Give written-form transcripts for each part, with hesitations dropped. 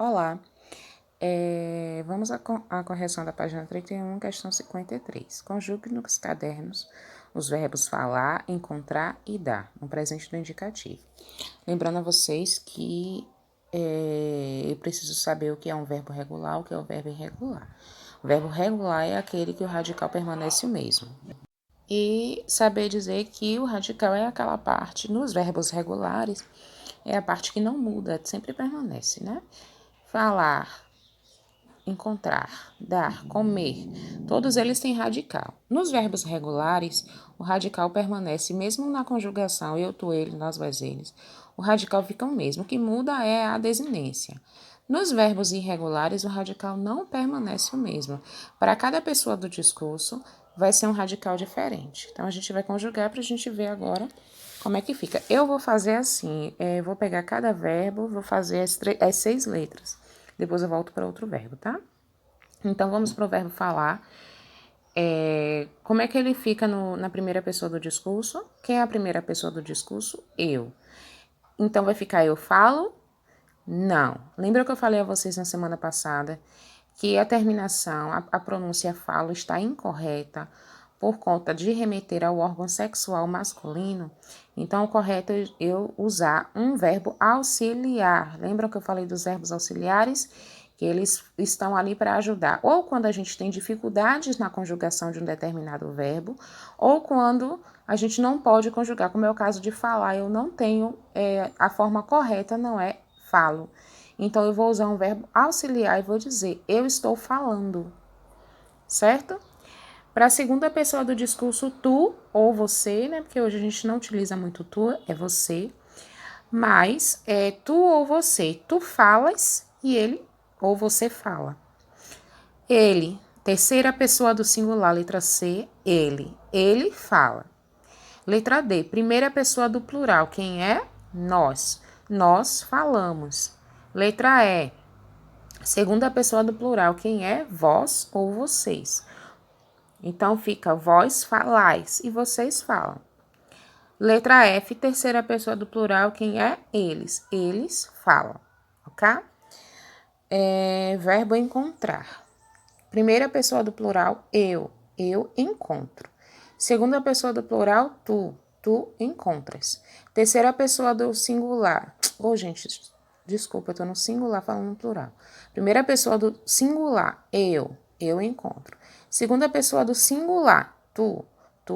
Olá, vamos à correção da página 31, questão 53. Conjugue nos cadernos os verbos falar, encontrar e dar, no presente do indicativo. Lembrando a vocês que eu preciso saber o que é um verbo regular, o que é o verbo irregular. O verbo regular é aquele que o radical permanece o mesmo. E saber dizer que o radical é aquela parte, nos verbos regulares, é a parte que não muda, sempre permanece, né? Falar, encontrar, dar, comer, todos eles têm radical. Nos verbos regulares, o radical permanece mesmo na conjugação eu, tu, ele, nós, vós, eles. O radical fica o mesmo, o que muda é a desinência. Nos verbos irregulares, o radical não permanece o mesmo. Para cada pessoa do discurso, vai ser um radical diferente. Então, a gente vai conjugar para a gente ver agora como é que fica. Eu vou fazer assim, vou pegar cada verbo, vou fazer as 6 letras. Depois eu volto para outro verbo, tá? Então, vamos para o verbo falar. Como é que ele fica na primeira pessoa do discurso? Quem é a primeira pessoa do discurso? Eu. Então, vai ficar eu falo? Não. Lembra que eu falei a vocês na semana passada que a terminação, a pronúncia falo está incorreta por conta de remeter ao órgão sexual masculino? Então, o correto é eu usar um verbo auxiliar. Lembram que eu falei dos verbos auxiliares? Que eles estão ali para ajudar. Ou quando a gente tem dificuldades na conjugação de um determinado verbo, ou quando a gente não pode conjugar, como é o caso de falar, eu não tenho, a forma correta não é falo. Então, eu vou usar um verbo auxiliar e vou dizer, eu estou falando, certo? Para a segunda pessoa do discurso, tu ou você, né? Porque hoje a gente não utiliza muito tu, é você. Mas tu ou você, tu falas e ele ou você fala. Ele, terceira pessoa do singular, letra C, ele fala. Letra D, primeira pessoa do plural, quem é? Nós falamos. Letra E, segunda pessoa do plural, quem é? Vós ou vocês. Então fica vós falais e vocês falam. Letra F, terceira pessoa do plural, quem é? Eles falam, ok? Verbo encontrar. Primeira pessoa do plural, eu encontro. Segunda pessoa do plural, tu encontras. Terceira pessoa do singular, gente, desculpa, eu tô no singular falando no plural. Primeira pessoa do singular, eu encontro. Segunda pessoa do singular, tu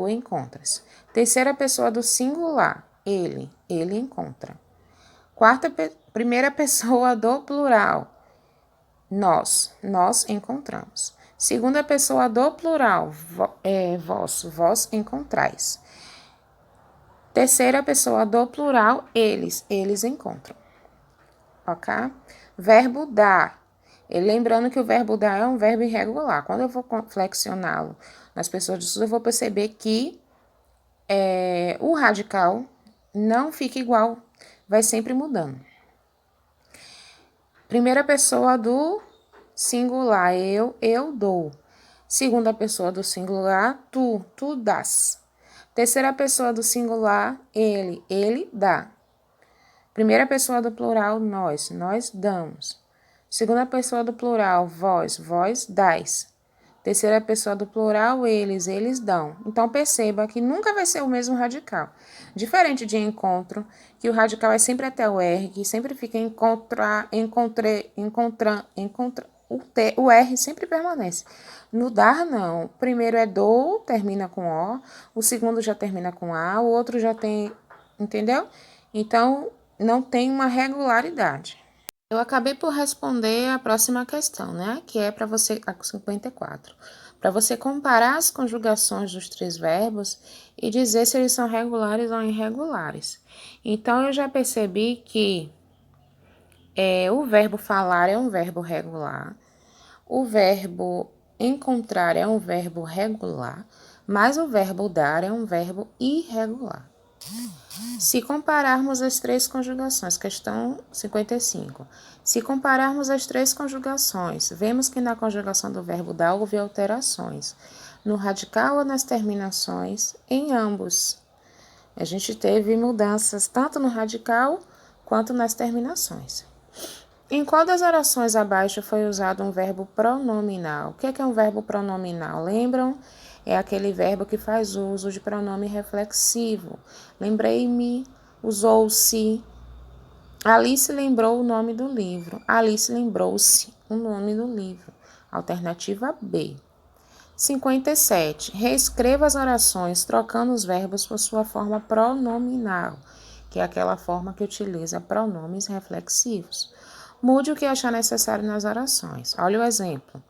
encontras. Terceira pessoa do singular, ele encontra. Primeira pessoa do plural, nós encontramos. Segunda pessoa do plural, vós encontrais. Terceira pessoa do plural, eles encontram. Ok? Verbo dar. E lembrando que o verbo dar é um verbo irregular. Quando eu vou flexioná-lo nas pessoas do sul, eu vou perceber que o radical não fica igual, vai sempre mudando. Primeira pessoa do singular, eu dou. Segunda pessoa do singular, tu dás. Terceira pessoa do singular, ele dá. Primeira pessoa do plural, nós damos. Segunda pessoa do plural, vós dais. Terceira pessoa do plural, eles dão. Então, perceba que nunca vai ser o mesmo radical. Diferente de encontro, que o radical é sempre até o R, que sempre fica encontrar, encontrei, o R sempre permanece. No dar, não. O primeiro é do, termina com O. O segundo já termina com A. O outro já tem, entendeu? Então, não tem uma regularidade. Eu acabei por responder a próxima questão, né? Que é para você, a 54. Para você comparar as conjugações dos 3 verbos e dizer se eles são regulares ou irregulares. Então, eu já percebi que o verbo falar é um verbo regular, o verbo encontrar é um verbo regular, mas o verbo dar é um verbo irregular. Se compararmos as 3 conjugações, questão 55. Se compararmos as 3 conjugações, vemos que na conjugação do verbo dar houve alterações, no radical ou nas terminações, em ambos. A gente teve mudanças tanto no radical quanto nas terminações. Em qual das orações abaixo foi usado um verbo pronominal? O que é um verbo pronominal? Lembram? É aquele verbo que faz uso de pronome reflexivo. Lembrei-me, usou-se. Alice lembrou o nome do livro. Alice lembrou-se o nome do livro. Alternativa B. 57. Reescreva as orações trocando os verbos por sua forma pronominal, que é aquela forma que utiliza pronomes reflexivos. Mude o que achar necessário nas orações. Olha o exemplo.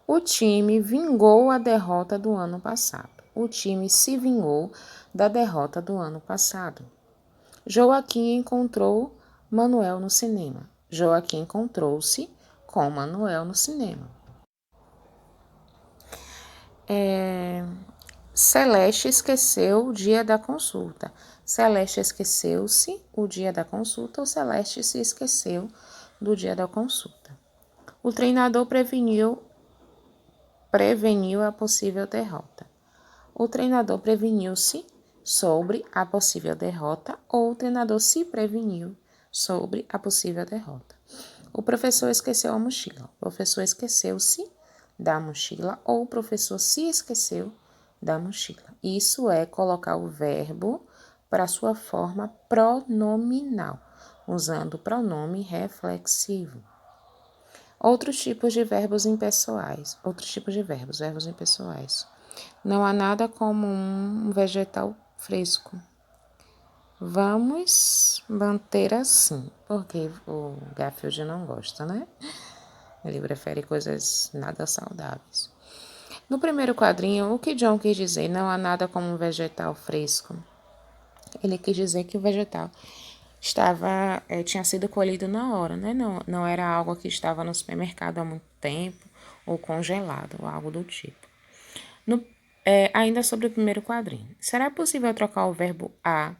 O time vingou a derrota do ano passado. O time se vingou da derrota do ano passado. Joaquim encontrou Manuel no cinema. Joaquim encontrou-se com Manuel no cinema. Celeste esqueceu o dia da consulta. Celeste esqueceu-se o dia da consulta ou Celeste se esqueceu do dia da consulta. O treinador preveniu a possível derrota. O treinador preveniu-se sobre a possível derrota ou o treinador se preveniu sobre a possível derrota. O professor esqueceu a mochila. O professor esqueceu-se da mochila ou o professor se esqueceu da mochila. Isso é colocar o verbo para sua forma pronominal, usando o pronome reflexivo. Outros tipos de verbos impessoais. Verbos impessoais. Não há nada como um vegetal fresco. Vamos manter assim, porque o Garfield não gosta, né? Ele prefere coisas nada saudáveis. No primeiro quadrinho, o que John quis dizer? Não há nada como um vegetal fresco. Ele quis dizer que o vegetal tinha sido colhido na hora, né? Não era algo que estava no supermercado há muito tempo, ou congelado, ou algo do tipo. Ainda sobre o primeiro quadrinho. Será possível trocar o verbo há,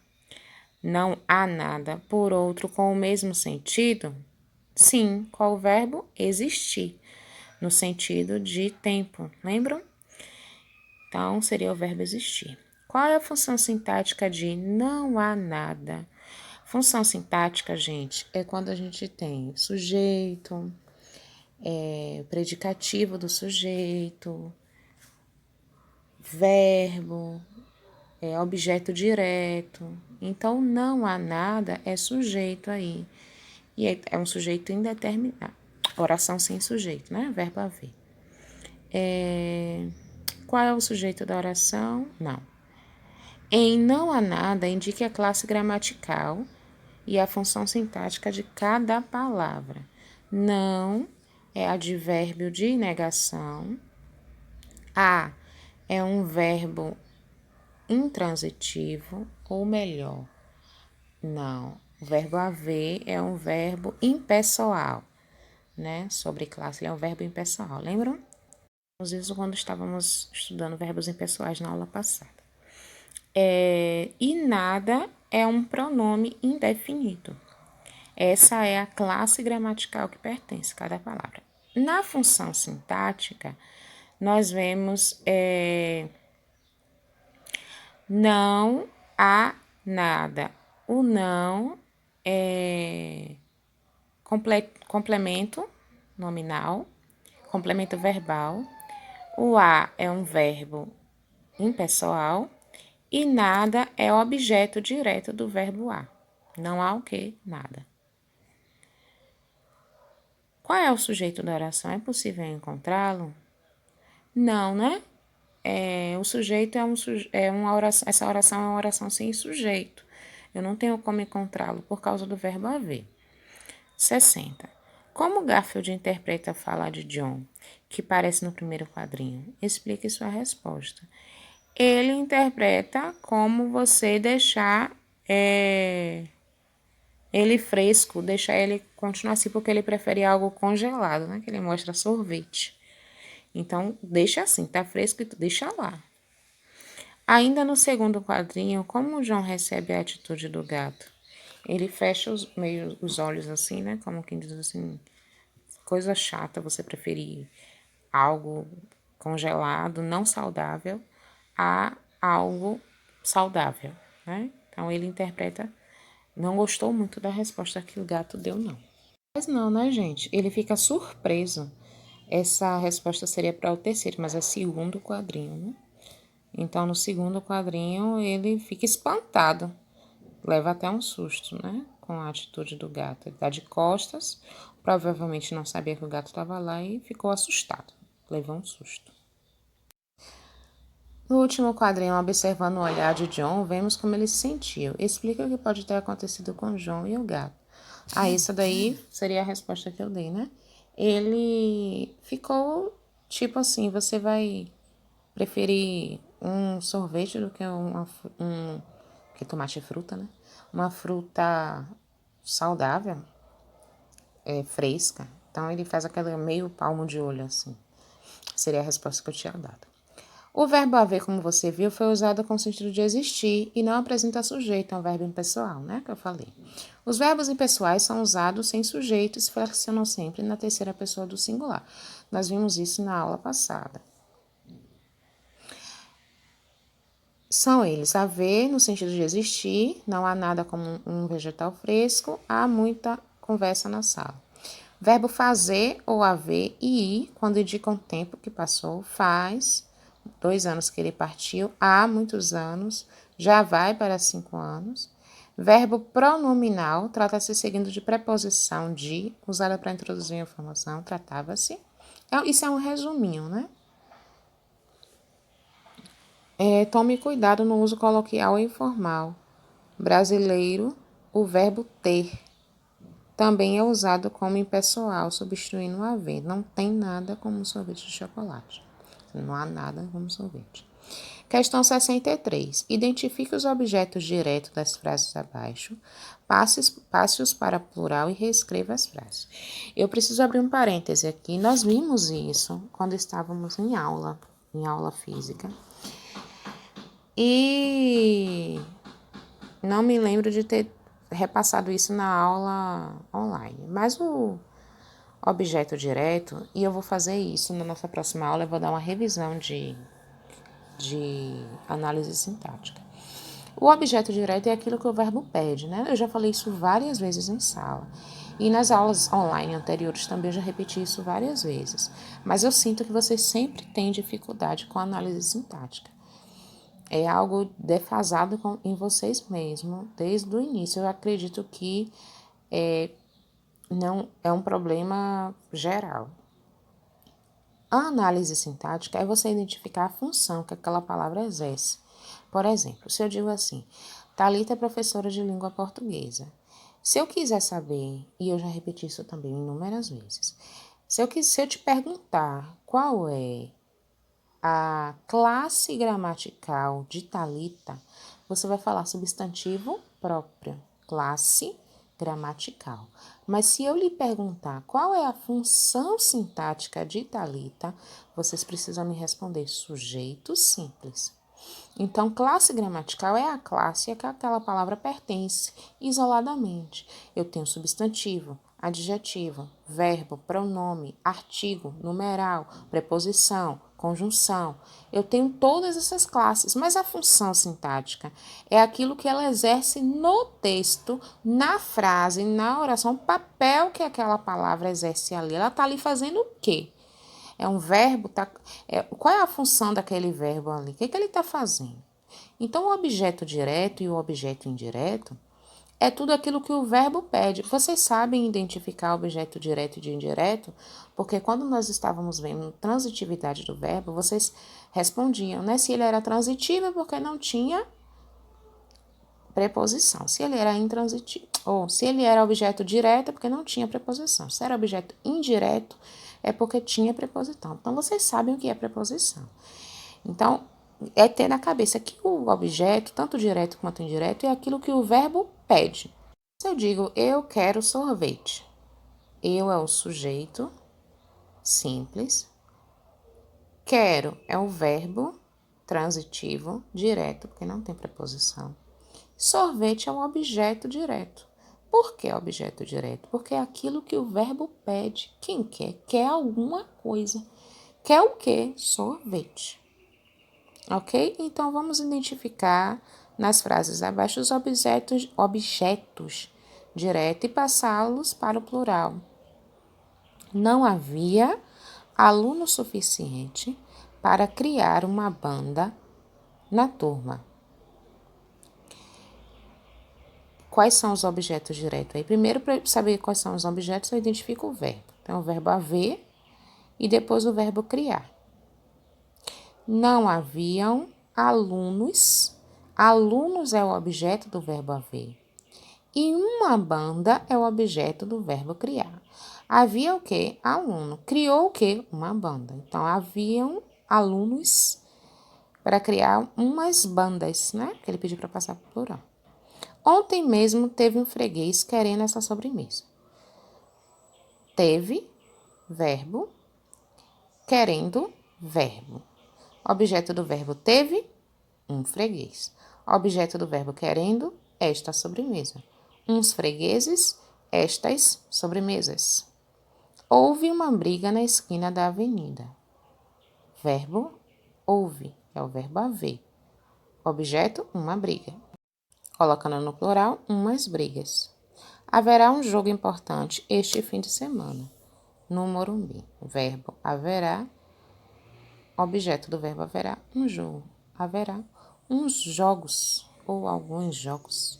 não há nada, por outro com o mesmo sentido? Sim, qual o verbo? Existir, no sentido de tempo, lembram? Então, seria o verbo existir. Qual é a função sintática de não há nada? Função sintática, gente, é quando a gente tem sujeito, predicativo do sujeito, verbo, objeto direto. Então, não há nada é sujeito aí. E é um sujeito indeterminado. Oração sem sujeito, né? Verbo haver. Qual é o sujeito da oração? Não. Em não há nada, indique a classe gramatical e a função sintática de cada palavra. Não é advérbio de negação. Há é um verbo intransitivo, ou melhor, não. O verbo haver é um verbo impessoal, né? Sobre classe, ele é um verbo impessoal, lembram? Isso quando estávamos estudando verbos impessoais na aula passada. E nada é um pronome indefinido. Essa é a classe gramatical que pertence a cada palavra. Na função sintática, nós vemos não há nada. O não é complemento nominal, complemento verbal. O há é um verbo impessoal e nada é objeto direto do verbo há. Não há o que? Nada. Qual é o sujeito da oração? É possível encontrá-lo? Não, né? O sujeito é uma oração, essa oração é uma oração sem sujeito. Eu não tenho como encontrá-lo por causa do verbo haver. 60. Como Garfield interpreta a fala de John, que aparece no primeiro quadrinho? Explique sua resposta. Ele interpreta como você deixar ele fresco, deixar ele continuar assim, porque ele prefere algo congelado, né? Que ele mostra sorvete. Então, deixa assim, tá fresco e deixa lá. Ainda no segundo quadrinho, como o João recebe a atitude do gato? Ele fecha os olhos assim, né? Como quem diz assim, coisa chata, você preferir algo congelado, não saudável, a algo saudável, né? Então, ele interpreta, não gostou muito da resposta que o gato deu, não. Mas não, né, gente? Ele fica surpreso. Essa resposta seria para o terceiro, mas é segundo quadrinho, né? Então, no segundo quadrinho, ele fica espantado. Leva até um susto, né? Com a atitude do gato. Ele tá de costas, provavelmente não sabia que o gato estava lá e ficou assustado. Levou um susto. No último quadrinho, observando o olhar de John, vemos como ele se sentiu. Explica o que pode ter acontecido com John e o gato. Ah, isso daí seria a resposta que eu dei, né? Ele ficou tipo assim: você vai preferir um sorvete do que que tomate é fruta, né? Uma fruta saudável, fresca. Então ele faz aquele meio palmo de olho assim. Seria a resposta que eu tinha dado. O verbo haver, como você viu, foi usado com o sentido de existir e não apresenta sujeito, é um verbo impessoal, né, que eu falei. Os verbos impessoais são usados sem sujeito e se flexionam sempre na terceira pessoa do singular. Nós vimos isso na aula passada. São eles haver, no sentido de existir, não há nada como um vegetal fresco, há muita conversa na sala. Verbo fazer ou haver e ir, quando indica um tempo que passou, faz 2 anos que ele partiu, há muitos anos, já vai para 5 anos. Verbo pronominal, trata-se seguindo de preposição de, usada para introduzir a informação, tratava-se. Isso é um resuminho, né? Tome cuidado no uso coloquial e informal. Brasileiro, o verbo ter também é usado como impessoal, substituindo o haver. Não tem nada como sorvete de chocolate. Não há nada como sorvete. Questão 63. Identifique os objetos diretos das frases abaixo, passe-os para plural e reescreva as frases. Eu preciso abrir um parêntese aqui. Nós vimos isso quando estávamos em aula física. E não me lembro de ter repassado isso na aula online. Mas o objeto direto, e eu vou fazer isso na nossa próxima aula, eu vou dar uma revisão de análise sintática. O objeto direto é aquilo que o verbo pede, né? Eu já falei isso várias vezes em sala. E nas aulas online anteriores também eu já repeti isso várias vezes. Mas eu sinto que vocês sempre têm dificuldade com a análise sintática. É algo defasado em vocês mesmos desde o início. Eu acredito que não é um problema geral. A análise sintática é você identificar a função que aquela palavra exerce. Por exemplo, se eu digo assim, Thalita é professora de língua portuguesa. Se eu quiser saber, e eu já repeti isso também inúmeras vezes, se eu te perguntar qual é a classe gramatical de Thalita, você vai falar substantivo próprio, classe gramatical. Mas se eu lhe perguntar qual é a função sintática de Thalita, vocês precisam me responder sujeito simples. Então, classe gramatical é a classe a que aquela palavra pertence isoladamente. Eu tenho substantivo, adjetivo, verbo, pronome, artigo, numeral, preposição, conjunção. Eu tenho todas essas classes, mas a função sintática é aquilo que ela exerce no texto, na frase, na oração, o papel que aquela palavra exerce ali. Ela está ali fazendo o quê? É um verbo, qual é a função daquele verbo ali? O que ele está fazendo? Então, o objeto direto e o objeto indireto é tudo aquilo que o verbo pede. Vocês sabem identificar objeto direto e de indireto? Porque quando nós estávamos vendo transitividade do verbo, vocês respondiam, né? Se ele era transitivo é porque não tinha preposição. Se ele era intransitivo, ou se ele era objeto direto é porque não tinha preposição. Se era objeto indireto é porque tinha preposição. Então, vocês sabem o que é preposição. Então, é ter na cabeça que o objeto, tanto direto quanto indireto, é aquilo que o verbo pede. Se eu digo, eu quero sorvete, eu é o sujeito simples, quero é o verbo transitivo, direto, porque não tem preposição. Sorvete é um objeto direto. Por que objeto direto? Porque é aquilo que o verbo pede. Quem quer? Quer alguma coisa. Quer o quê? Sorvete. Ok? Então, vamos identificar nas frases abaixo os objetos direto e passá-los para o plural. Não havia aluno suficiente para criar uma banda na turma. Quais são os objetos diretos aí? Primeiro, para saber quais são os objetos, eu identifico o verbo. Então, o verbo haver e depois o verbo criar. Não haviam alunos. Alunos é o objeto do verbo haver. E uma banda é o objeto do verbo criar. Havia o quê? Aluno. Criou o quê? Uma banda. Então, haviam alunos para criar umas bandas, né? Porque ele pediu para passar para o plural. Ontem mesmo teve um freguês querendo essa sobremesa. Teve, verbo, querendo, verbo. Objeto do verbo teve, um freguês. Objeto do verbo querendo, esta sobremesa. Uns fregueses, estas sobremesas. Houve uma briga na esquina da avenida. Verbo, houve, é o verbo haver. Objeto, uma briga. Colocando no plural, umas brigas. Haverá um jogo importante este fim de semana, no Morumbi. Verbo haverá, objeto do verbo haverá, um jogo. Haverá uns jogos ou alguns jogos.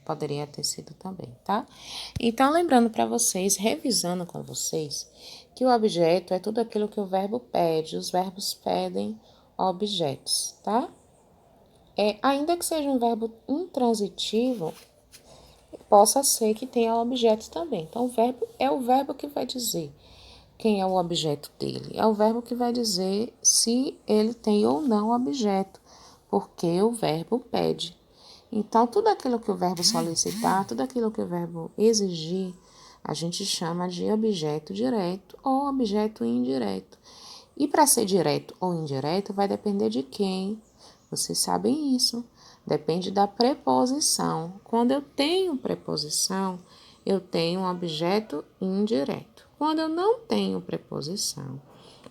Poderia ter sido também, tá? Então, lembrando para vocês, revisando com vocês, que o objeto é tudo aquilo que o verbo pede. Os verbos pedem objetos, tá? Ainda que seja um verbo intransitivo, possa ser que tenha objetos também. Então, o verbo é o verbo que vai dizer quem é o objeto dele. É o verbo que vai dizer se ele tem ou não objeto, porque o verbo pede. Então, tudo aquilo que o verbo solicitar, tudo aquilo que o verbo exigir, a gente chama de objeto direto ou objeto indireto. E para ser direto ou indireto, vai depender de quem. Vocês sabem isso. Depende da preposição. Quando eu tenho preposição, eu tenho um objeto indireto. Quando eu não tenho preposição,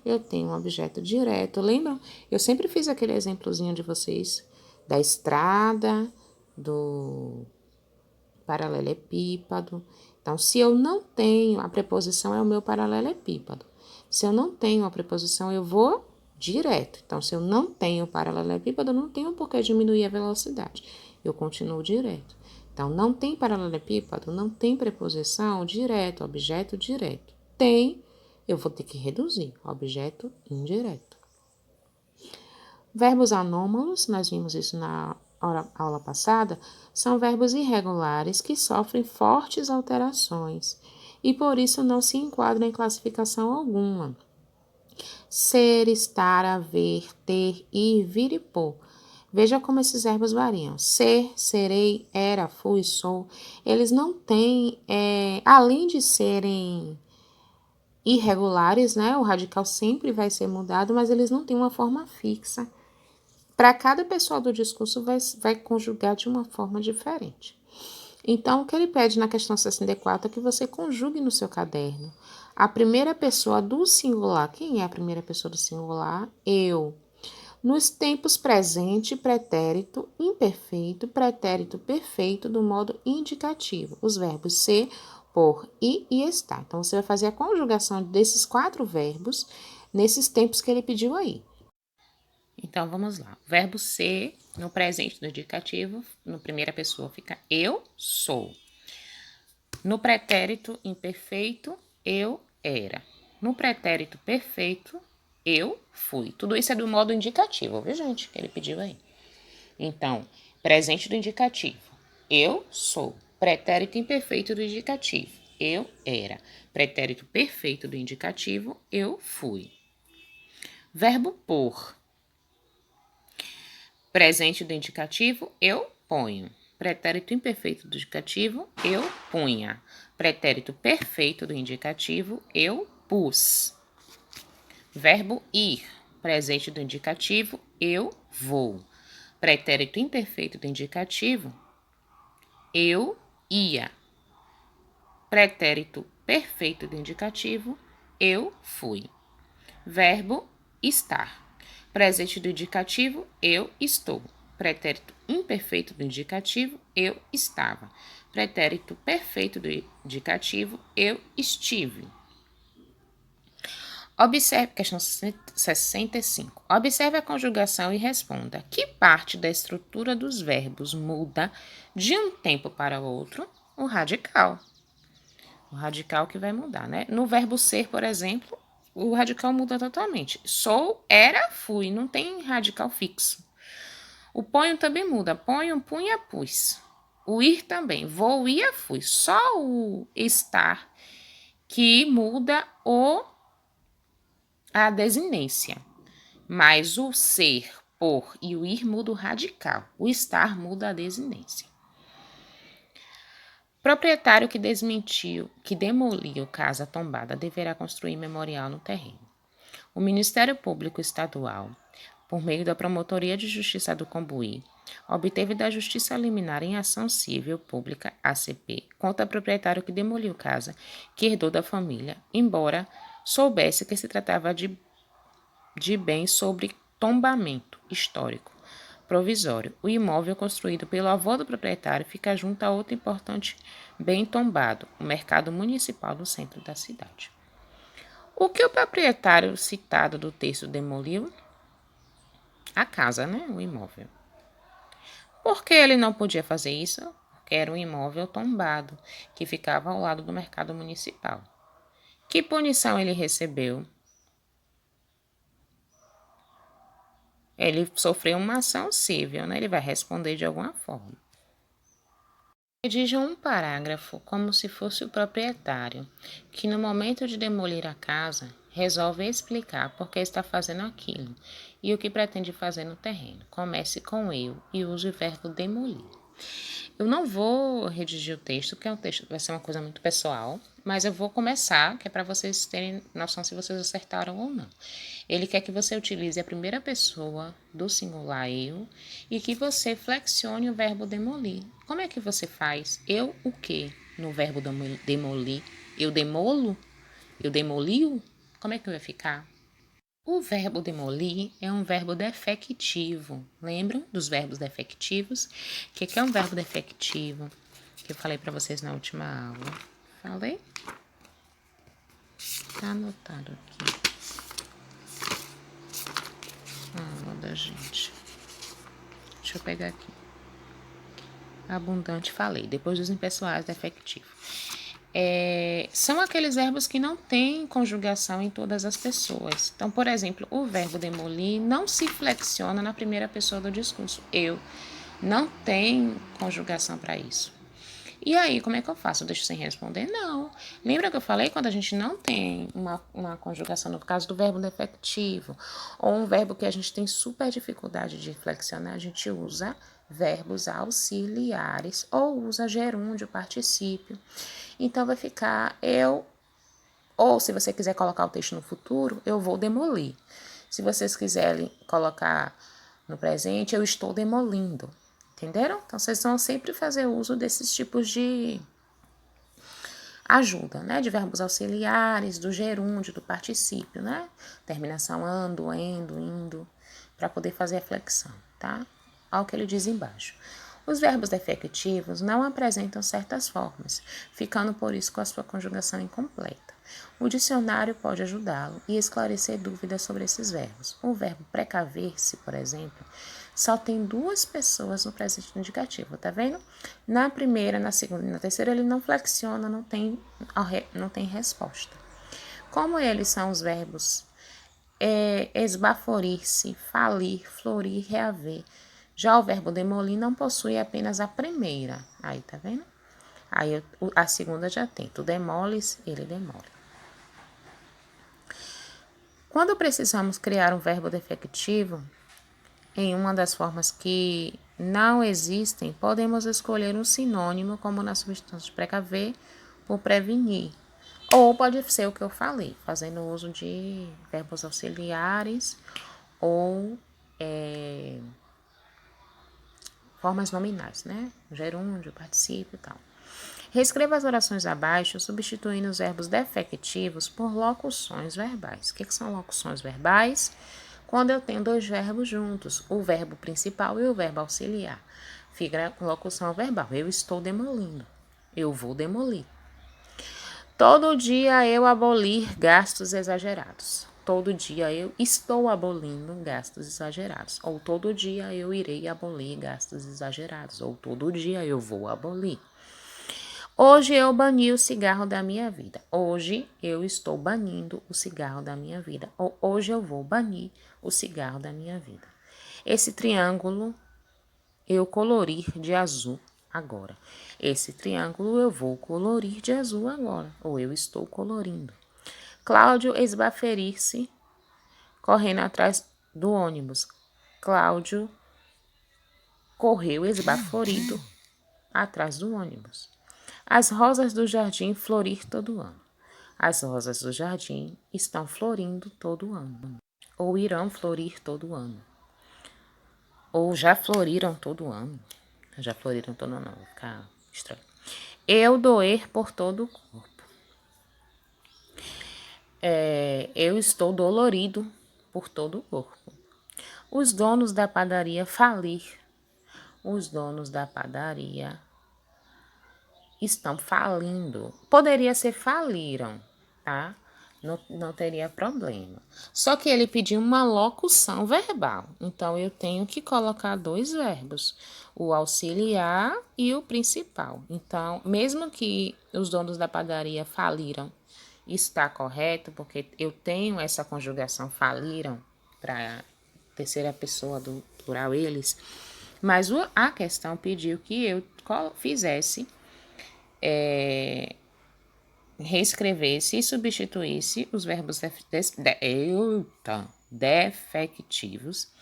eu tenho um objeto direto. Lembram? Eu sempre fiz aquele exemplozinho de vocês da estrada, do paralelepípedo. Então, se eu não tenho, a preposição é o meu paralelepípedo. Se eu não tenho a preposição, eu vou direto. Então, se eu não tenho paralelepípedo, eu não tenho por que diminuir a velocidade. Eu continuo direto. Então, não tem paralelepípedo, não tem preposição, direto, objeto direto. Tem, eu vou ter que reduzir, objeto indireto. Verbos anômalos, nós vimos isso na aula passada, são verbos irregulares que sofrem fortes alterações e por isso não se enquadram em classificação alguma. Ser, estar, haver, ter, ir, vir e pôr. Veja como esses verbos variam. Ser, serei, era, fui, sou. Eles não têm, além de serem irregulares, né? O radical sempre vai ser mudado, mas eles não têm uma forma fixa. Para cada pessoa do discurso vai conjugar de uma forma diferente. Então, o que ele pede na questão 64 é que você conjugue no seu caderno a primeira pessoa do singular. Quem é a primeira pessoa do singular? Eu. Nos tempos presente, pretérito imperfeito, pretérito perfeito do modo indicativo. Os verbos ser, por, ir e estar. Então, você vai fazer a conjugação desses 4 verbos nesses tempos que ele pediu aí. Então, vamos lá. O verbo ser, no presente do indicativo, no primeira pessoa fica eu sou. No pretérito imperfeito, eu era. No pretérito perfeito, eu fui. Tudo isso é do modo indicativo, viu, gente? Que ele pediu aí. Então, presente do indicativo, eu sou. Pretérito imperfeito do indicativo, eu era. Pretérito perfeito do indicativo, eu fui. Verbo por. Presente do indicativo, eu ponho. Pretérito imperfeito do indicativo, eu punha. Pretérito perfeito do indicativo, eu pus. Verbo ir. Presente do indicativo, eu vou. Pretérito imperfeito do indicativo, eu ia. Pretérito perfeito do indicativo, eu fui. Verbo estar. Presente do indicativo, eu estou. Pretérito imperfeito do indicativo, eu estava. Pretérito perfeito do indicativo, eu estive. Observe, questão 65. Observe a conjugação e responda. Que parte da estrutura dos verbos muda de um tempo para outro? O radical. O radical que vai mudar, né? No verbo ser, por exemplo, o radical muda totalmente. Sou, era, fui. Não tem radical fixo. O ponho também muda. Ponho, punha, pus. O ir também. Vou, ia, fui. Só o estar que muda a desinência. Mas o ser, por e o ir muda o radical. O estar muda a desinência. Proprietário que demoliu casa tombada deverá construir memorial no terreno. O Ministério Público Estadual, por meio da Promotoria de Justiça do Cambuí, obteve da Justiça Liminar em Ação Civil Pública, ACP, contra o proprietário que demoliu casa, que herdou da família, embora soubesse que se tratava de bem sobre tombamento histórico provisório. O imóvel construído pelo avô do proprietário fica junto a outro importante bem tombado, o mercado municipal no centro da cidade. O que o proprietário citado do texto demoliu? A casa, né? O imóvel. Por que ele não podia fazer isso? Porque era um imóvel tombado, que ficava ao lado do mercado municipal. Que punição ele recebeu? Ele sofreu uma ação civil, né? Ele vai responder de alguma forma. Redija um parágrafo como se fosse o proprietário, que no momento de demolir a casa, resolve explicar por que está fazendo aquilo e o que pretende fazer no terreno. Comece com eu e use o verbo demolir. Eu não vou redigir o texto, porque o texto vai ser uma coisa muito pessoal, mas eu vou começar, que é para vocês terem noção se vocês acertaram ou não. Ele quer que você utilize a primeira pessoa do singular eu e que você flexione o verbo demolir. Como é que você faz? Eu o quê? No verbo demolir. Eu demolo? Eu demoliu? Como é que vai ficar? O verbo demolir é um verbo defectivo. Lembram dos verbos defectivos? O que é um verbo defectivo? Que eu falei para vocês na última aula. Falei? Tá anotado aqui. Aula da gente. Deixa eu pegar aqui. Abundante, falei. Depois dos impessoais, defectivo. São aqueles verbos que não têm conjugação em todas as pessoas. Então, por exemplo, o verbo demolir não se flexiona na primeira pessoa do discurso. Eu. Não tem conjugação para isso. E aí, como é que eu faço? Eu deixo sem responder? Não. Lembra que eu falei quando a gente não tem uma conjugação, no caso do verbo defectivo, ou um verbo que a gente tem super dificuldade de flexionar, a gente usa verbos auxiliares ou usa gerúndio, particípio. Então, vai ficar eu, ou se você quiser colocar o texto no futuro, eu vou demolir. Se vocês quiserem colocar no presente, eu estou demolindo. Entenderam? Então, vocês vão sempre fazer uso desses tipos de ajuda, né? De verbos auxiliares, do gerúndio, do particípio, né? Terminação ando, endo, indo, para poder fazer a flexão, tá? Olha o que ele diz embaixo. Os verbos defectivos não apresentam certas formas, ficando por isso com a sua conjugação incompleta. O dicionário pode ajudá-lo e esclarecer dúvidas sobre esses verbos. O verbo precaver-se, por exemplo, só tem duas pessoas no presente indicativo, tá vendo? Na primeira, na segunda e na terceira ele não flexiona, não tem resposta. Como eles são os verbos esbaforir-se, falir, florir, reaver. Já o verbo demolir não possui apenas a primeira. Aí, tá vendo? Aí a segunda já tem. Tu demoles, ele demole. Quando precisamos criar um verbo defectivo, em uma das formas que não existem, podemos escolher um sinônimo, como na substituição de precaver, por prevenir. Ou pode ser o que eu falei, fazendo uso de verbos auxiliares ou formas nominais, né? Gerúndio, particípio e tal. Reescreva as orações abaixo, substituindo os verbos defectivos por locuções verbais. O que são locuções verbais? quando eu tenho dois verbos juntos, o verbo principal e o verbo auxiliar. Fica a locução verbal. Eu estou demolindo. Eu vou demolir. Todo dia eu abolir gastos exagerados. Todo dia eu estou abolindo gastos exagerados. Ou todo dia eu irei abolir gastos exagerados. Ou todo dia eu vou abolir. Hoje eu bani o cigarro da minha vida. Hoje eu estou banindo o cigarro da minha vida. Ou hoje eu vou banir o cigarro da minha vida. Esse triângulo eu colorir de azul agora. Esse triângulo eu vou colorir de azul agora. Ou eu estou colorindo. Cláudio esbaferir-se correndo atrás do ônibus. Cláudio correu esbaforido atrás do ônibus. As rosas do jardim florir todo ano. As rosas do jardim estão florindo todo ano. Ou irão florir todo ano. Ou já floriram todo ano. Já floriram todo ano, não, vai ficar estranho. Eu doer por todo o corpo. Eu estou dolorido por todo o corpo. Os donos da padaria falir. Os donos da padaria estão falindo. Poderia ser faliram, tá? Não teria problema. Só que ele pediu uma locução verbal. Então, eu tenho que colocar dois verbos. O auxiliar e o principal. Então, mesmo que os donos da padaria faliram, está correto, porque eu tenho essa conjugação faliram para terceira pessoa do plural eles. Mas a questão pediu que eu fizesse reescrevesse e substituísse os verbos defectivos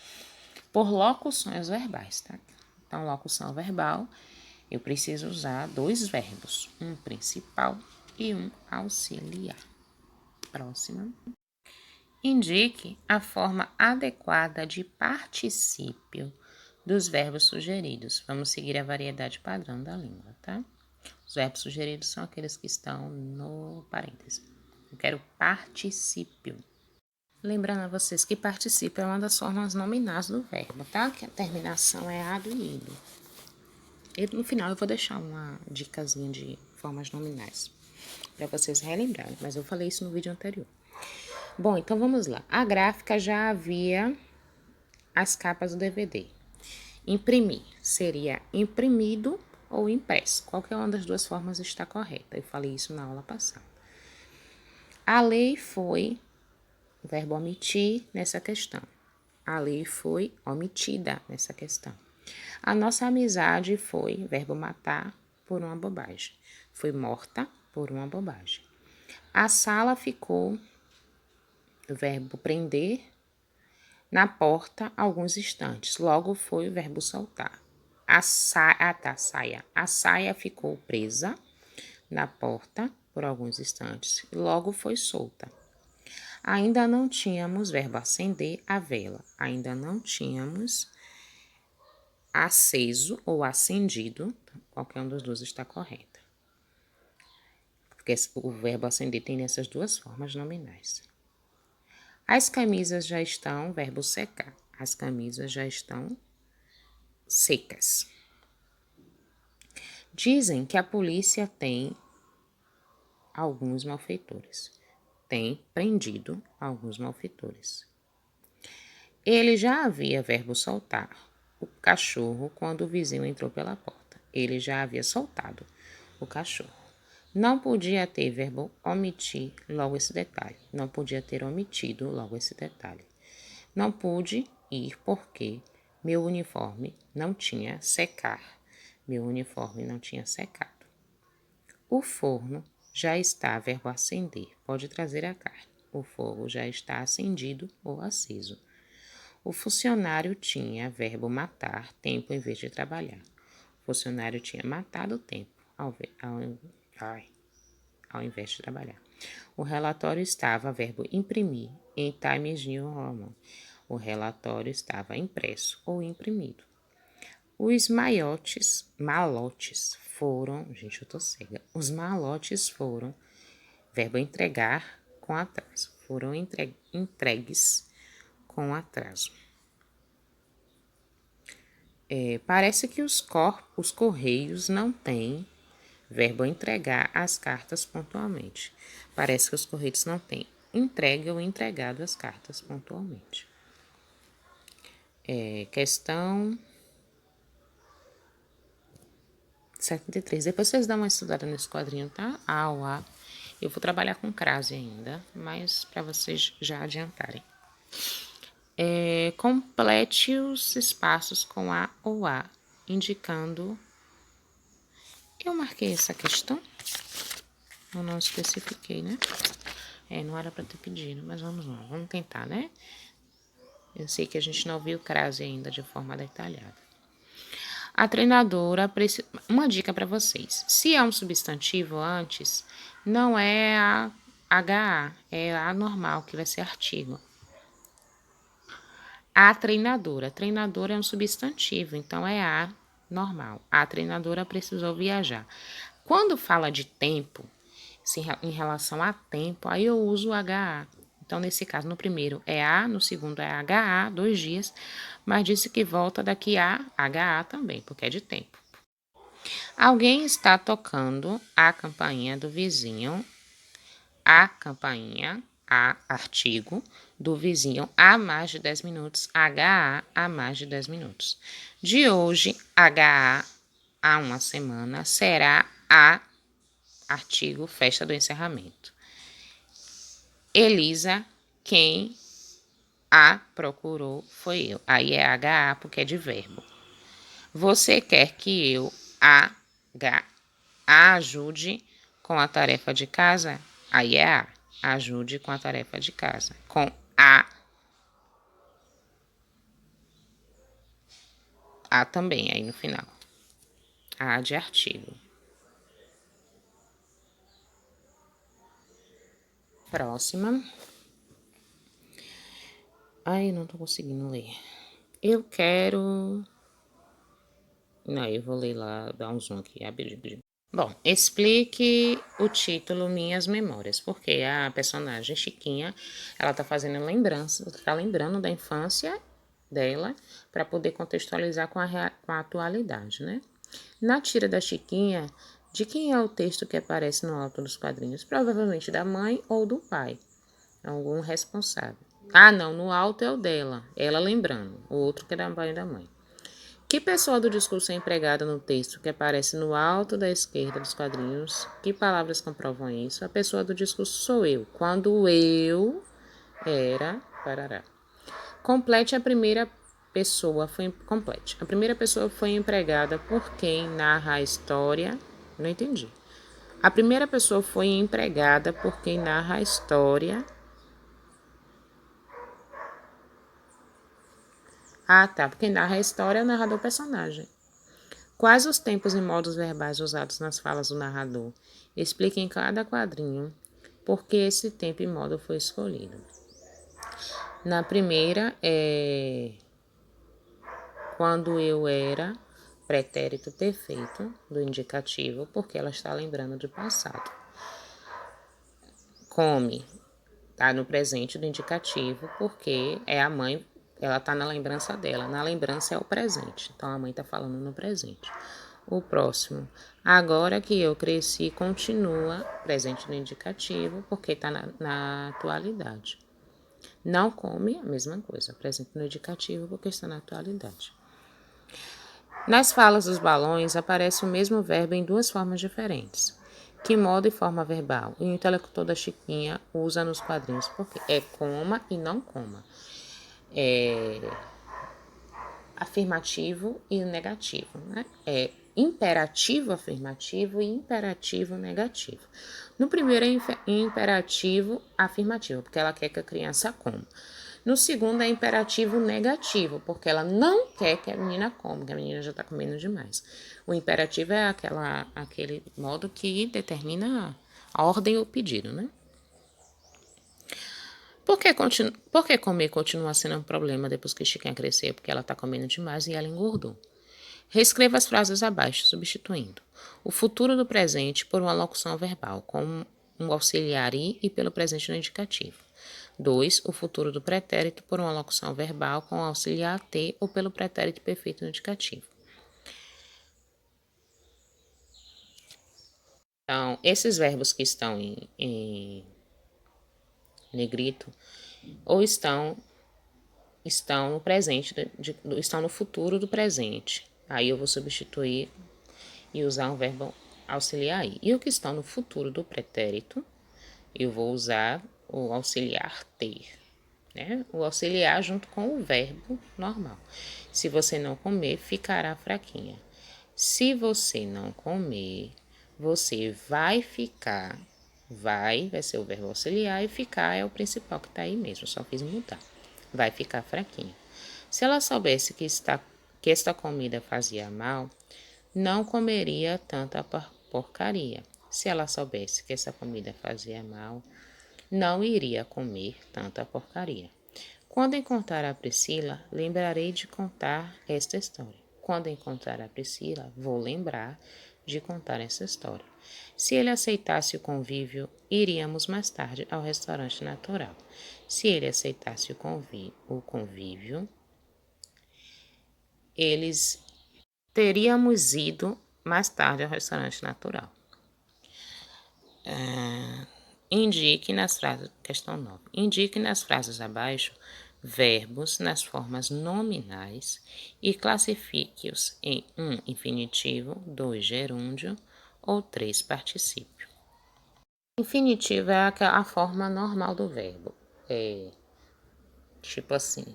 por locuções verbais, tá? Então, locução verbal, eu preciso usar dois verbos, um principal e um auxiliar. Próxima. Indique a forma adequada de particípio dos verbos sugeridos. Vamos seguir a variedade padrão da língua, tá? Os verbos sugeridos são aqueles que estão no parêntese. Eu quero particípio. Lembrando a vocês que particípio é uma das formas nominais do verbo, tá? Que a terminação é ado e ido. E no final eu vou deixar uma dicasinha de formas nominais para vocês relembrarem, mas eu falei isso no vídeo anterior. Bom, então vamos lá. A gráfica já havia as capas do DVD. Imprimir seria imprimido ou impresso. Qualquer uma das duas formas está correta. Eu falei isso na aula passada. A lei foi, o verbo omitir nessa questão. A lei foi omitida nessa questão. A nossa amizade foi, verbo matar, por uma bobagem. Foi morta por uma bobagem. A sala ficou, verbo prender, na porta alguns instantes. Logo foi o verbo soltar. Saia. A saia ficou presa na porta por alguns instantes. Logo foi solta. Ainda não tínhamos verbo acender a vela. Ainda não tínhamos aceso ou acendido. Qualquer um dos dois está correto. Porque o verbo acender tem essas duas formas nominais. As camisas já estão, verbo secar. As camisas já estão secas. Dizem que a polícia tem alguns malfeitores. Tem prendido alguns malfeitores. Ele já havia, verbo soltar, o cachorro quando o vizinho entrou pela porta. Ele já havia soltado o cachorro. Não podia ter, verbo omitir, logo esse detalhe. Não podia ter omitido logo esse detalhe. Não pude ir porque meu uniforme não tinha secar. Meu uniforme não tinha secado. O forno já está, verbo acender, pode trazer a carne. O fogo já está acendido ou aceso. O funcionário tinha, verbo matar, tempo em vez de trabalhar. O funcionário tinha matado o tempo ao invés de trabalhar. O relatório estava, verbo imprimir, em Times New Roman. O relatório estava impresso ou imprimido. Os malotes foram, gente, eu tô cega. Os malotes foram, verbo entregar com atraso, foram entregues com atraso. Parece que os correios não têm verbo entregar as cartas pontualmente. Parece que os correios não têm entregue ou entregado as cartas pontualmente. Questão 73. Depois vocês dão uma estudada nesse quadrinho, tá? A ao A. Eu vou trabalhar com crase ainda, mas para vocês já adiantarem. Complete os espaços com A ou A, indicando... Eu marquei essa questão? Eu não especifiquei, né? Não era para ter pedido, mas vamos lá. Vamos tentar, né? Eu sei que a gente não viu crase ainda de forma detalhada. A treinadora precisa... Uma dica para vocês. Se é um substantivo antes, não é a HA, é a normal, que vai ser artigo. A treinadora. Treinadora é um substantivo, então é a normal. A treinadora precisou viajar. Quando fala de tempo, em relação a tempo, aí eu uso o HA. Então, nesse caso, no primeiro é A, no segundo é HA, 2 dias, mas disse que volta daqui a HA também, porque é de tempo. Alguém está tocando a campainha do vizinho, a campainha, a artigo, do vizinho há mais de 10 minutos, HA há mais de 10 minutos. De hoje, HA há uma semana, será a artigo festa do encerramento. Elisa, quem a procurou foi eu. Aí é HA porque é de verbo. Você quer que eu a ajude com a tarefa de casa? Aí é a. Ajude com a tarefa de casa. Com a também aí no final. A de artigo. Próxima. Ai, não tô conseguindo ler. Eu quero... Não, eu vou ler lá, dar um zoom aqui, rapidinho. Bom, explique o título Minhas Memórias, porque a personagem Chiquinha, ela tá fazendo lembrança, tá lembrando da infância dela para poder contextualizar com a atualidade, né? Na tira da Chiquinha, de quem é o texto que aparece no alto dos quadrinhos? Provavelmente da mãe ou do pai, algum responsável. Ah, não, no alto é o dela, ela lembrando, o outro que é da pai e da mãe. Que pessoa do discurso é empregada no texto que aparece no alto da esquerda dos quadrinhos? Que palavras comprovam isso? A pessoa do discurso sou eu. Quando eu era... Parará. Complete a primeira pessoa. Complete. A primeira pessoa foi empregada por quem narra a história. Não entendi. A primeira pessoa foi empregada por quem narra a história. Ah, tá. Porque narra a história é o narrador personagem. Quais os tempos e modos verbais usados nas falas do narrador? Explique em cada quadrinho por que esse tempo e modo foi escolhido. Na primeira é quando eu era, pretérito perfeito do indicativo, porque ela está lembrando do passado. Come, tá no presente do indicativo, porque é a mãe, ela tá na lembrança dela. Na lembrança é o presente, então a mãe tá falando no presente. O próximo, agora que eu cresci, continua presente no indicativo, porque tá na atualidade. Não come, a mesma coisa, presente no indicativo, porque está na atualidade. Nas falas dos balões, aparece o mesmo verbo em 2 formas diferentes. Que modo e forma verbal? O intelector da Chiquinha usa nos quadrinhos, porque é coma e não coma. É afirmativo e negativo, né? É imperativo afirmativo e imperativo negativo. No primeiro é imperativo afirmativo, porque ela quer que a criança coma. No segundo é imperativo negativo, porque ela não quer que a menina coma, que a menina já está comendo demais. O imperativo é aquele modo que determina a ordem ou pedido, né? Por que comer continua sendo um problema depois que Chiquinha crescer? Porque ela está comendo demais e ela engordou. Reescreva as frases abaixo, substituindo o futuro do presente por uma locução verbal, com um auxiliar e pelo presente no indicativo. 2. O futuro do pretérito por uma locução verbal com auxiliar ter ou pelo pretérito perfeito no indicativo. Então, esses verbos que estão em negrito ou estão no presente, estão no futuro do presente. Aí eu vou substituir e usar um verbo auxiliar aí. E o que estão no futuro do pretérito, eu vou usar o auxiliar ter, né? O auxiliar junto com o verbo normal. Se você não comer, ficará fraquinha. Se você não comer, você vai ficar. Vai ser o verbo auxiliar e ficar é o principal que tá aí mesmo, só fiz mudar. Vai ficar fraquinha. Se ela soubesse que esta comida fazia mal, não comeria tanta porcaria. Se ela soubesse que essa comida fazia mal, não iria comer tanta porcaria. Quando encontrar a Priscila, lembrarei de contar esta história. Quando encontrar a Priscila, vou lembrar de contar essa história. Se ele aceitasse o convívio, iríamos mais tarde ao restaurante natural. Se ele aceitasse o convívio, eles teríamos ido mais tarde ao restaurante natural. Indique nas frases, questão 9. Indique nas frases abaixo verbos nas formas nominais e classifique-os em 1 infinitivo, 2 gerúndio ou 3 particípio. Infinitivo é a forma normal do verbo. É tipo assim,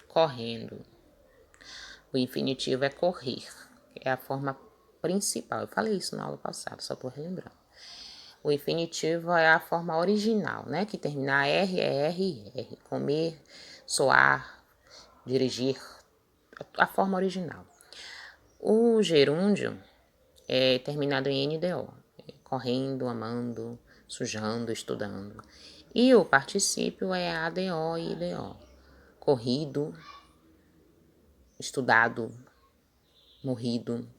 correndo. O infinitivo é correr. É a forma principal. Eu falei isso na aula passada, só estou relembrando. O infinitivo é a forma original, né? Que termina R, é R e R. Comer, soar, dirigir. A forma original. O gerúndio é terminado em NDO. Correndo, amando, sujando, estudando. E o particípio é ADO e IDO. Corrido, estudado, morrido.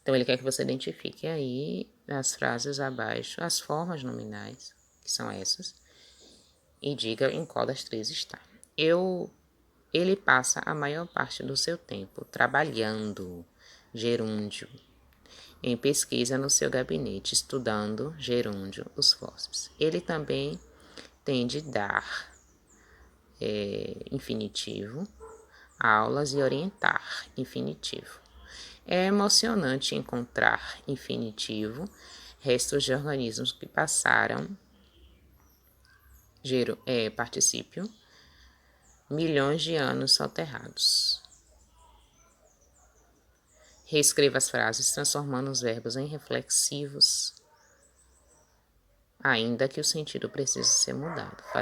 Então, ele quer que você identifique aí nas frases abaixo as formas nominais, que são essas, e diga em qual das três está. Ele passa a maior parte do seu tempo trabalhando, gerúndio, em pesquisa no seu gabinete, estudando, gerúndio, os fósseis. Ele também tem de dar, infinitivo, aulas e orientar, infinitivo. É emocionante encontrar, infinitivo, restos de organismos que passaram, particípio, milhões de anos soterrados. Reescreva as frases transformando os verbos em reflexivos, ainda que o sentido precise ser mudado. A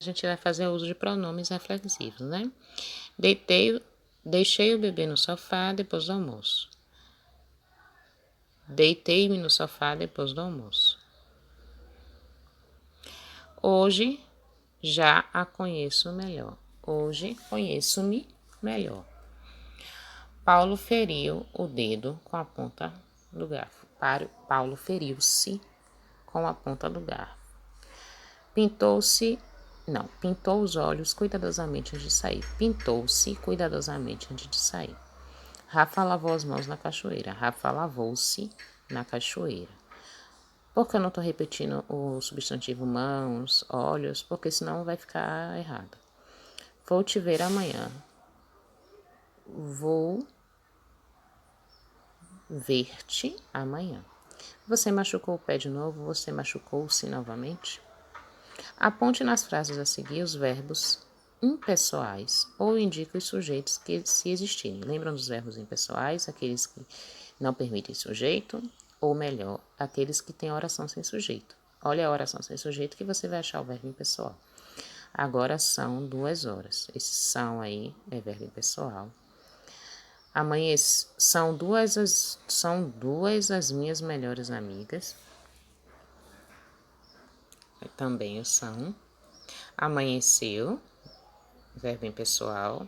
gente vai fazer uso de pronomes reflexivos, né? Deixei o bebê no sofá depois do almoço. Deitei-me no sofá depois do almoço. Hoje já a conheço melhor. Hoje conheço-me melhor. Paulo feriu o dedo com a ponta do garfo. Paulo feriu-se com a ponta do garfo. Pintou os olhos cuidadosamente antes de sair. Pintou-se cuidadosamente antes de sair. Rafa lavou as mãos na cachoeira. Rafa lavou-se na cachoeira. Por que eu não estou repetindo o substantivo mãos, olhos? Porque senão vai ficar errado. Vou te ver amanhã. Vou ver-te amanhã. Você machucou o pé de novo? Você machucou-se novamente? Aponte nas frases a seguir os verbos impessoais ou indique os sujeitos que se existirem. Lembram dos verbos impessoais, aqueles que não permitem sujeito, ou melhor, aqueles que têm oração sem sujeito. Olha a oração sem sujeito que você vai achar o verbo impessoal. Agora são 2 horas. Esse são aí é verbo impessoal. Amanhã são duas as minhas melhores amigas. Também o são. Amanheceu, verbo impessoal.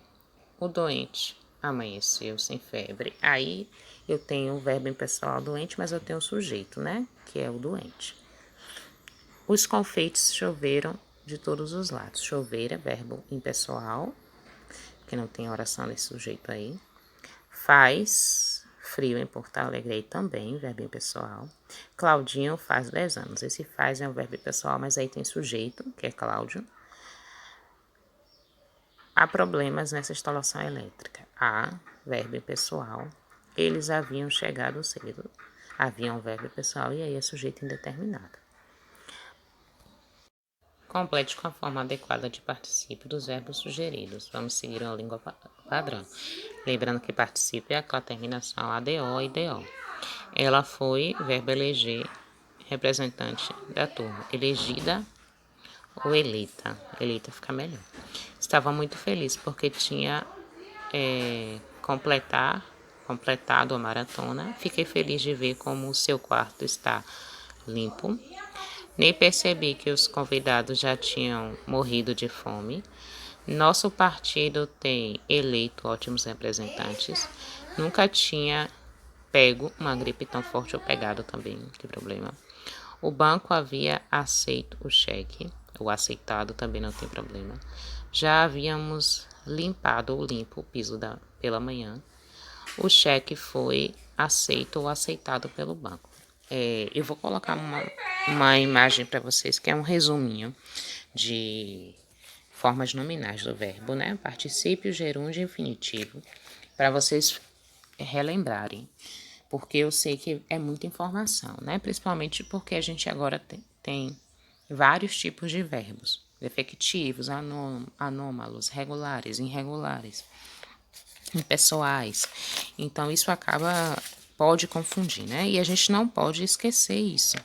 O doente amanheceu sem febre. Aí eu tenho o verbo impessoal doente, mas eu tenho o sujeito, né? Que é o doente. Os confeitos choveram de todos os lados. Chover é verbo impessoal, que não tem oração desse sujeito aí. Faz frio em Porto Alegre aí também, verbo impessoal. Claudinho faz 10 anos. Esse faz é um verbo impessoal, mas aí tem sujeito, que é Cláudio. Há problemas nessa instalação elétrica. Há verbo impessoal. Eles haviam chegado cedo. Havia um verbo impessoal e aí é sujeito indeterminado. Complete com a forma adequada de particípio dos verbos sugeridos. Vamos seguir uma língua padrão. Lembrando que particípio é com a terminação ADO e DO. Ela foi, verbo eleger, representante da turma. Elegida ou eleita. Eleita fica melhor. Estava muito feliz porque tinha completado a maratona. Fiquei feliz de ver como o seu quarto está limpo. Nem percebi que os convidados já tinham morrido de fome. Nosso partido tem eleito ótimos representantes. Nunca tinha pego uma gripe tão forte ou pegado também, não tem problema. O banco havia aceito o cheque, ou aceitado também não tem problema. Já havíamos limpado ou limpo o piso pela manhã. O cheque foi aceito ou aceitado pelo banco. Eu vou colocar uma imagem para vocês que é um resuminho de formas nominais do verbo, né? Particípio, gerúndio e infinitivo, para vocês relembrarem, porque eu sei que é muita informação, né? Principalmente porque a gente agora tem vários tipos de verbos, defectivos, anômalos, regulares, irregulares, impessoais. Então, isso pode confundir, né? E a gente não pode esquecer isso.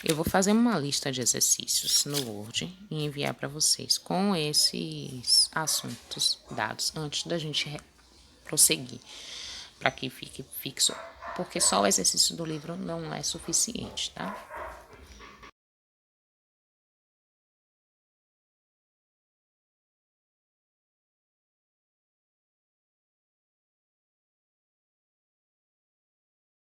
Eu vou fazer uma lista de exercícios no Word e enviar para vocês com esses assuntos dados antes da gente prosseguir, para que fique fixo, porque só o exercício do livro não é suficiente, tá?